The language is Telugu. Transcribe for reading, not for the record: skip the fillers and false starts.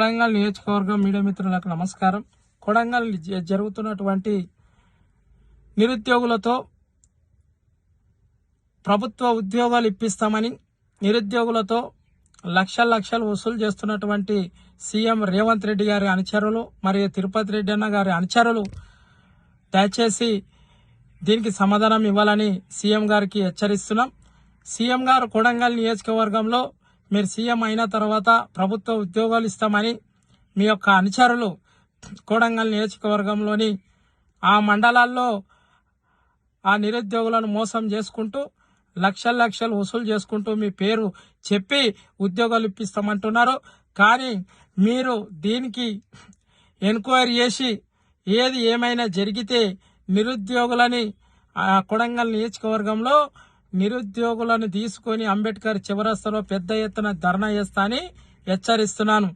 కొడంగల్ నియోజకవర్గం మీడియా మిత్రులకు నమస్కారం. కొడంగల్ జరుగుతున్నటువంటి నిరుద్యోగులతో ప్రభుత్వ ఉద్యోగాలు ఇప్పిస్తామని నిరుద్యోగులతో లక్షలు వసూలు చేస్తున్నటువంటి సీఎం రేవంత్ రెడ్డి గారి అనుచరులు మరియు తిరుపతి రెడ్డి అన్న గారి అనుచరులు దయచేసి దీనికి సమాధానం ఇవ్వాలని సీఎం గారికి హెచ్చరిస్తున్నాం. సీఎం గారు కొడంగల్ నియోజకవర్గంలో మీరు సీఎం అయిన తర్వాత ప్రభుత్వ ఉద్యోగాలు ఇస్తామని మీ యొక్క అనుచరులు కొడంగల్ నియోజకవర్గంలోని ఆ మండలాల్లో ఆ నిరుద్యోగులను మోసం చేసుకుంటూ లక్షలు వసూలు చేసుకుంటూ మీ పేరు చెప్పి ఉద్యోగాలు ఇప్పిస్తామంటున్నారు. కానీ మీరు దీనికి ఎంక్వైరీ చేసి ఏది ఏమైనా జరిగితే నిరుద్యోగులని కొడంగల్ నియోజకవర్గంలో నిరుద్యోగులను తీసుకొని అంబేద్కర్ చివరస్తలో పెద్ద ఎత్తున ధర్నా చేస్తా అని హెచ్చరిస్తున్నాను.